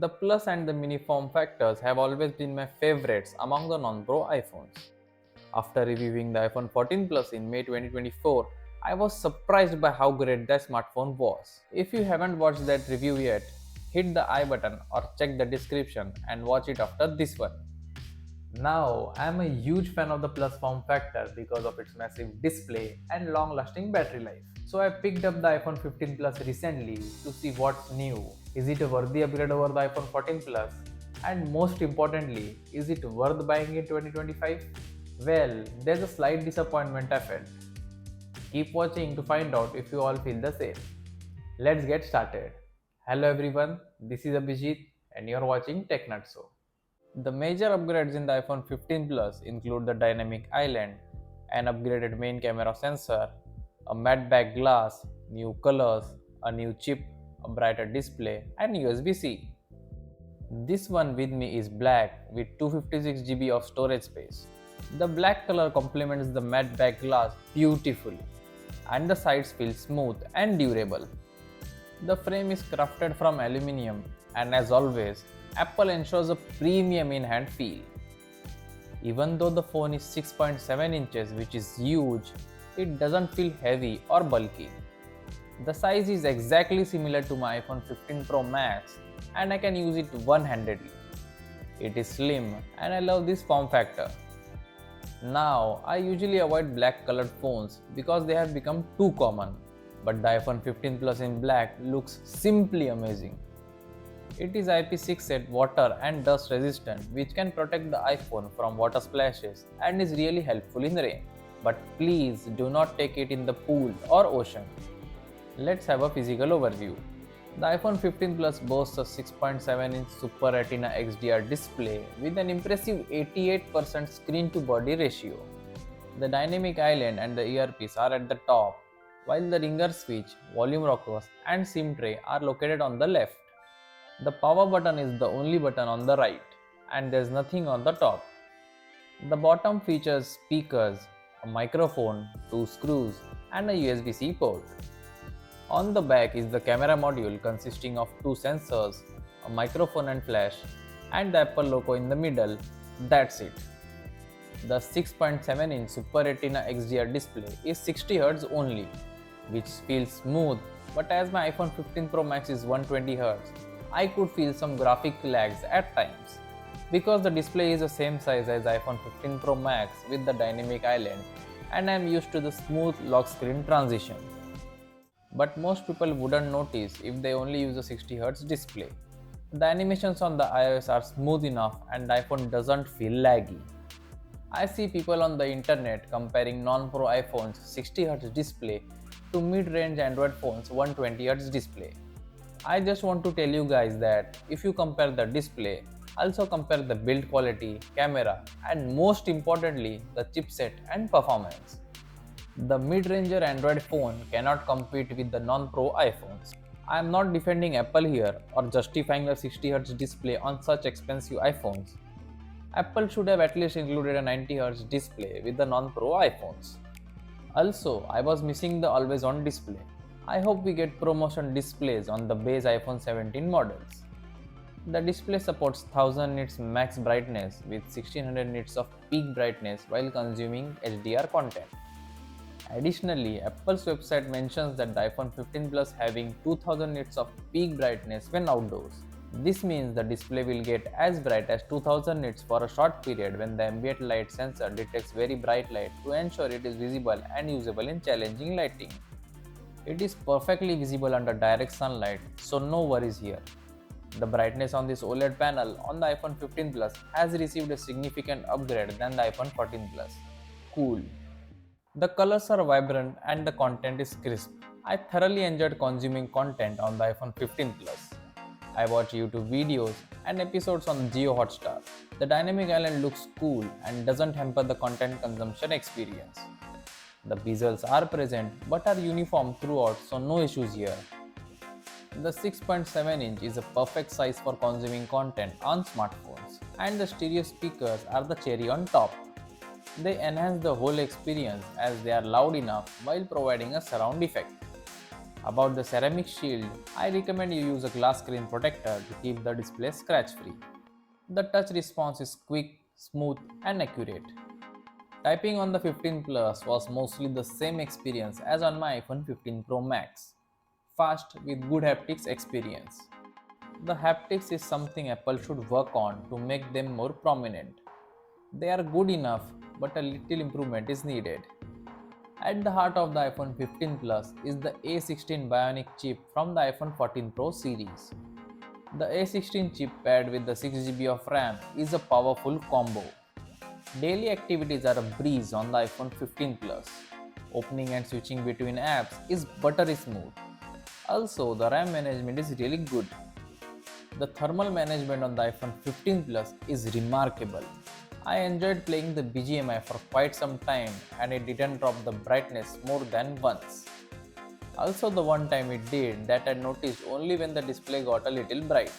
The Plus and the Mini form factors have always been my favorites among the non-Pro iPhones. After reviewing the iPhone 14 Plus in May 2024, I was surprised by how great that smartphone was. If you haven't watched that review yet, hit the I button or check the description and watch it after this one. Now, I am a huge fan of the Plus form factor because of its massive display and long lasting battery life. So I picked up the iPhone 15 Plus recently to see what's new. Is it a worthy upgrade over the iPhone 14 Plus? And most importantly, is it worth buying in 2025? Well, there's a slight disappointment ahead. Keep watching to find out if you all feel the same. Let's get started. Hello everyone, this is Abhijit and you're watching TechNutso. The major upgrades in the iPhone 15 Plus include the dynamic island, an upgraded main camera sensor, a matte back glass, new colors, a new chip, a brighter display, and USB-C. This one with me is black with 256 GB of storage space. The black color complements the matte back glass beautifully, and the sides feel smooth and durable. The frame is crafted from aluminium, and as always, Apple ensures a premium in-hand feel. Even though the phone is 6.7 inches, which is huge, it doesn't feel heavy or bulky. The size is exactly similar to my iPhone 15 Pro Max, and I can use it one-handedly. It is slim, and I love this form factor. Now, I usually avoid black colored phones because they have become too common, but the iPhone 15 Plus in black looks simply amazing. It is IP68 water and dust resistant, which can protect the iPhone from water splashes and is really helpful in rain. But please do not take it in the pool or ocean. Let's have a physical overview. The iPhone 15 Plus boasts a 6.7-inch Super Retina XDR display with an impressive 88% screen-to-body ratio. The dynamic island and the earpiece are at the top, while the ringer switch, volume rockers, and SIM tray are located on the left. The power button is the only button on the right, and there's nothing on the top. The bottom features speakers, a microphone, two screws, and a USB-C port. On the back is the camera module consisting of two sensors, a microphone and flash, and the Apple logo in the middle. That's it. The 6.7-inch Super Retina XDR display is 60Hz only, which feels smooth, but as my iPhone 15 Pro Max is 120Hz, I could feel some graphic lags at times. Because the display is the same size as iPhone 15 Pro Max with the dynamic island, and I am used to the smooth lock screen transition. But most people wouldn't notice if they only use a 60Hz display. The animations on the iOS are smooth enough and the iPhone doesn't feel laggy. I see people on the internet comparing non-Pro iPhones 60Hz display to mid-range Android phones 120Hz display. I just want to tell you guys that if you compare the display, also compare the build quality, camera, and most importantly, the chipset and performance. The mid-ranger Android phone cannot compete with the non-Pro iPhones. I am not defending Apple here or justifying the 60Hz display on such expensive iPhones. Apple should have at least included a 90Hz display with the non-Pro iPhones. Also, I was missing the always-on display. I hope we get ProMotion displays on the base iPhone 17 models. The display supports 1000 nits max brightness with 1600 nits of peak brightness while consuming HDR content. Additionally, Apple's website mentions that the iPhone 15 Plus having 2000 nits of peak brightness when outdoors. This means the display will get as bright as 2000 nits for a short period when the ambient light sensor detects very bright light to ensure it is visible and usable in challenging lighting. It is perfectly visible under direct sunlight, so no worries here. The brightness on this OLED panel on the iPhone 15 Plus has received a significant upgrade than the iPhone 14 Plus. Cool. The colors are vibrant and the content is crisp. I thoroughly enjoyed consuming content on the iPhone 15 Plus. I watch YouTube videos and episodes on Jio Hotstar. The dynamic island looks cool and doesn't hamper the content consumption experience. The bezels are present but are uniform throughout, so no issues here. The 6.7-inch is a perfect size for consuming content on smartphones, and the stereo speakers are the cherry on top. They enhance the whole experience as they are loud enough while providing a surround effect. About the ceramic shield, I recommend you use a glass screen protector to keep the display scratch free. The touch response is quick, smooth, and accurate. Typing on the 15 Plus was mostly the same experience as on my iPhone 15 Pro Max. Fast with good haptics experience. The haptics is something Apple should work on to make them more prominent. They are good enough, but a little improvement is needed. At the heart of the iPhone 15 Plus is the A16 Bionic chip from the iPhone 14 Pro series. The A16 chip paired with the 6GB of RAM is a powerful combo. Daily activities are a breeze on the iPhone 15 Plus. Opening and switching between apps is buttery smooth. Also, the RAM management is really good. The thermal management on the iPhone 15 Plus is remarkable. I enjoyed playing the BGMI for quite some time and it didn't drop the brightness more than once. Also, the one time it did, that I noticed only when the display got a little bright.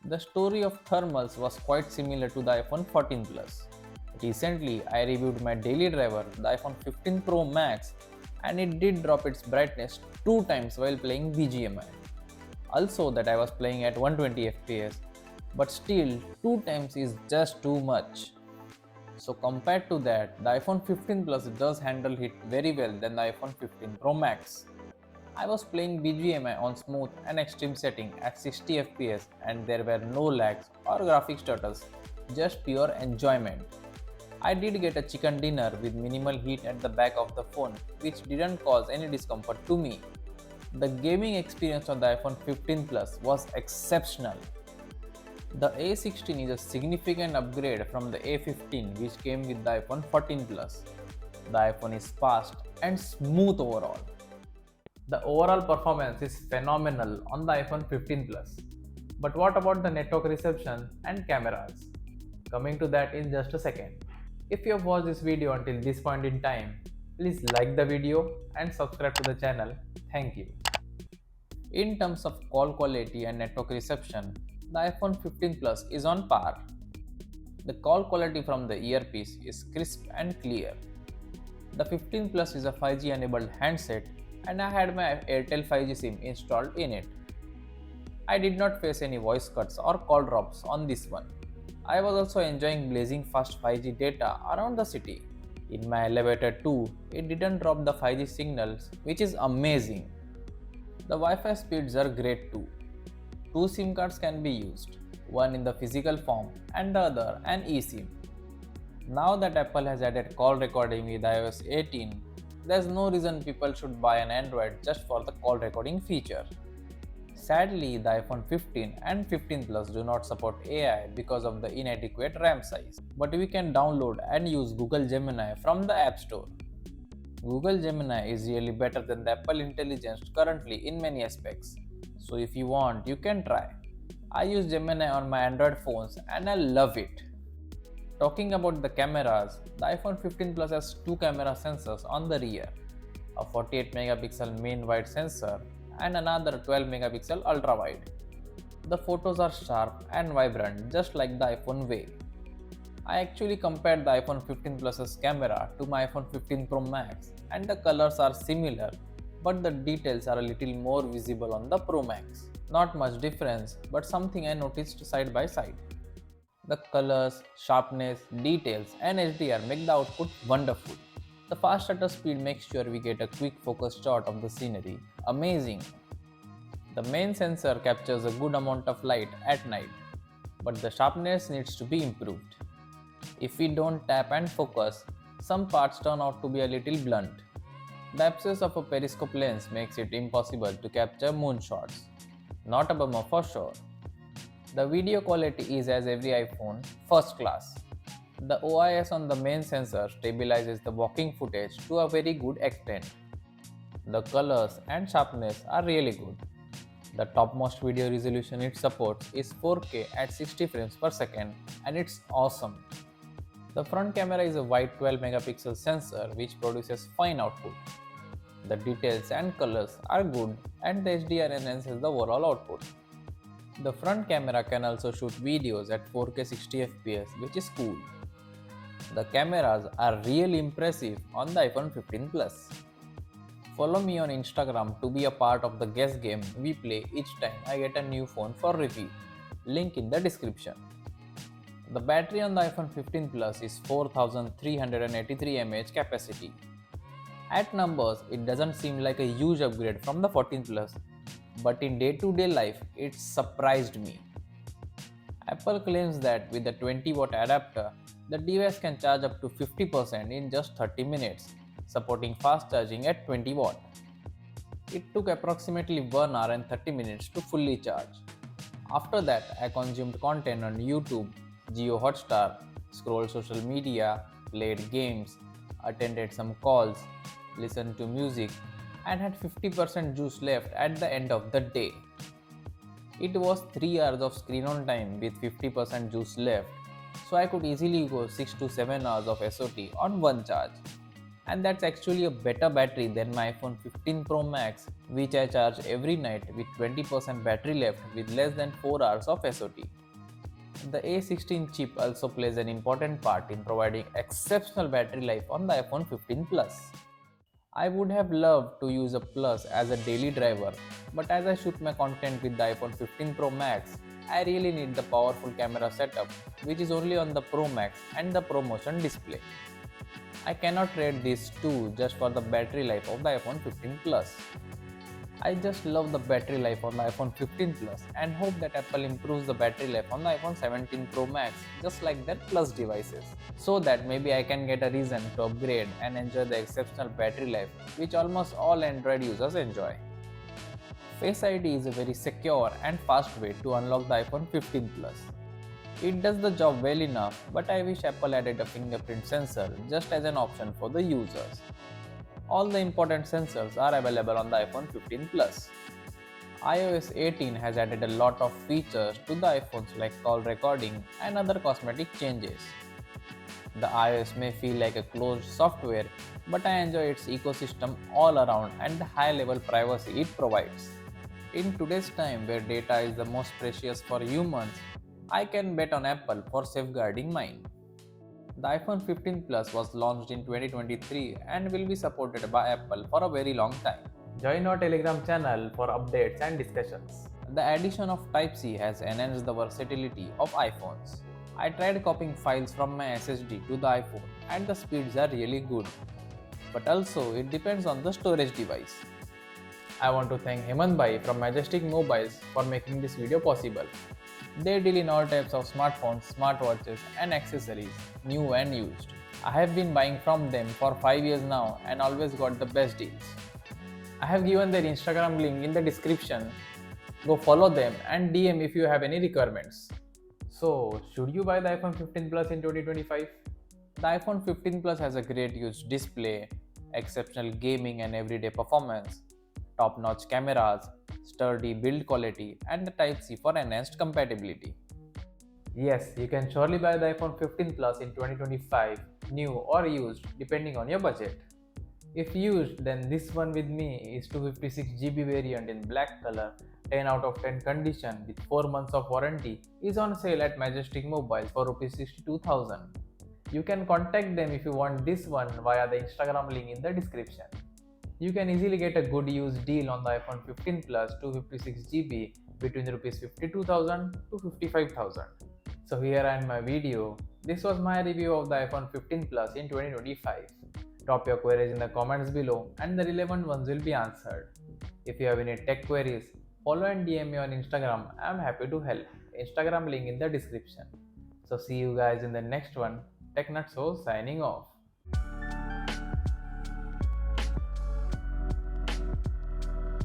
The story of thermals was quite similar to the iPhone 14 Plus. Recently, I reviewed my daily driver, the iPhone 15 Pro Max, and it did drop its brightness 2 times while playing BGMI. Also, that I was playing at 120 FPS, but still 2 times is just too much. So compared to that, the iPhone 15 Plus does handle it very well than the iPhone 15 Pro Max. I was playing BGMI on smooth and extreme setting at 60 FPS and there were no lags or graphics stutters, just pure enjoyment. I did get a chicken dinner with minimal heat at the back of the phone, which didn't cause any discomfort to me. The gaming experience on the iPhone 15 Plus was exceptional. The A16 is a significant upgrade from the A15 which came with the iPhone 14 Plus. The iPhone is fast and smooth overall. The overall performance is phenomenal on the iPhone 15 Plus. But what about the network reception and cameras? Coming to that in just a second. If you have watched this video until this point in time, please like the video and subscribe to the channel. Thank you. In terms of call quality and network reception, the iPhone 15 Plus is on par. The call quality from the earpiece is crisp and clear. The 15 Plus is a 5G enabled handset and I had my Airtel 5G SIM installed in it. I did not face any voice cuts or call drops on this one. I was also enjoying blazing fast 5G data around the city. In my elevator too, it didn't drop the 5G signals, which is amazing. The Wi-Fi speeds are great too. 2 SIM cards can be used, one in the physical form and the other an eSIM. Now that Apple has added call recording with iOS 18, there's no reason people should buy an Android just for the call recording feature. Sadly, the iPhone 15 and 15 Plus do not support AI because of the inadequate RAM size, but we can download and use Google Gemini from the App Store. Google Gemini is really better than the Apple Intelligence currently in many aspects, so if you want, you can try. I use Gemini on my Android phones and I love it. Talking about the cameras, the iPhone 15 Plus has 2 camera sensors on the rear, a 48 megapixel main wide sensor and another 12 megapixel ultra wide. The photos are sharp and vibrant just like the iPhone way. I actually compared the iPhone 15 Plus's camera to my iPhone 15 Pro Max and the colors are similar, but the details are a little more visible on the Pro Max. Not much difference, but something I noticed side by side. The colors, sharpness, details and HDR make the output wonderful. The fast shutter speed makes sure we get a quick focus shot of the scenery. Amazing! The main sensor captures a good amount of light at night, but the sharpness needs to be improved. If we don't tap and focus, some parts turn out to be a little blunt. The absence of a periscope lens makes it impossible to capture moonshots. Not a bummer for sure. The video quality is as every iPhone, first class. The OIS on the main sensor stabilizes the walking footage to a very good extent. The colors and sharpness are really good. The topmost video resolution it supports is 4K at 60 frames per second and it's awesome. The front camera is a wide 12 megapixel sensor which produces fine output. The details and colors are good and the HDR enhances the overall output. The front camera can also shoot videos at 4K 60 FPS which is cool. The cameras are really impressive on the iPhone 15 Plus. Follow me on Instagram to be a part of the guess game we play each time I get a new phone for review. Link in the description. The battery on the iPhone 15 Plus is 4383 mAh capacity. At numbers, it doesn't seem like a huge upgrade from the 14 Plus, but in day-to-day life, it surprised me. Apple claims that with the 20-watt adapter, the device can charge up to 50% in just 30 minutes, supporting fast charging at 20 watt. It took approximately 1 hour and 30 minutes to fully charge. After that, I consumed content on YouTube, Jio Hotstar, scrolled social media, played games, attended some calls, listened to music, and had 50% juice left at the end of the day. It was 3 hours of screen on time with 50% juice left, so I could easily go 6 to 7 hours of SOT on one charge. And that's actually a better battery than my iPhone 15 Pro Max, which I charge every night with 20% battery left with less than 4 hours of SOT. The A16 chip also plays an important part in providing exceptional battery life on the iPhone 15 Plus. I would have loved to use a Plus as a daily driver, but as I shoot my content with the iPhone 15 Pro Max, I really need the powerful camera setup, which is only on the Pro Max and the ProMotion display. I cannot trade these two just for the battery life of the iPhone 15 Plus. I just love the battery life on the iPhone 15 Plus and hope that Apple improves the battery life on the iPhone 17 Pro Max just like their Plus devices, so that maybe I can get a reason to upgrade and enjoy the exceptional battery life which almost all Android users enjoy. Face ID is a very secure and fast way to unlock the iPhone 15 Plus. It does the job well enough, but I wish Apple added a fingerprint sensor just as an option for the users. All the important sensors are available on the iPhone 15 Plus. iOS 18 has added a lot of features to the iPhones like call recording and other cosmetic changes. The iOS may feel like a closed software, but I enjoy its ecosystem all around and the high level privacy it provides. In today's time where data is the most precious for humans, I can bet on Apple for safeguarding mine. The iPhone 15 Plus was launched in 2023 and will be supported by Apple for a very long time. Join our Telegram channel for updates and discussions. The addition of Type-C has enhanced the versatility of iPhones. I tried copying files from my SSD to the iPhone and the speeds are really good. But also it depends on the storage device. I want to thank Hemant Bhai from Majestic Mobiles for making this video possible. They deal in all types of smartphones, smartwatches and accessories, new and used. I have been buying from them for 5 years now and always got the best deals. I have given their Instagram link in the description. Go follow them and DM if you have any requirements. So, should you buy the iPhone 15 Plus in 2025? The iPhone 15 Plus has a great used display, exceptional gaming and everyday performance, top-notch cameras, sturdy build quality, and the Type-C for enhanced compatibility. Yes, you can surely buy the iPhone 15 Plus in 2025, new or used, depending on your budget. If used, then this one with me is 256GB variant in black color, 10 out of 10 condition with 4 months of warranty, is on sale at Majestic Mobile for Rs 62,000. You can contact them if you want this one via the Instagram link in the description. You can easily get a good used deal on the iPhone 15 Plus 256GB between Rs 52,000 to 55,000. So here I end my video. This was my review of the iPhone 15 Plus in 2025. Drop your queries in the comments below and the relevant ones will be answered. If you have any tech queries, follow and DM me on Instagram. I am happy to help. Instagram link in the description. So see you guys in the next one. TechNutso signing off.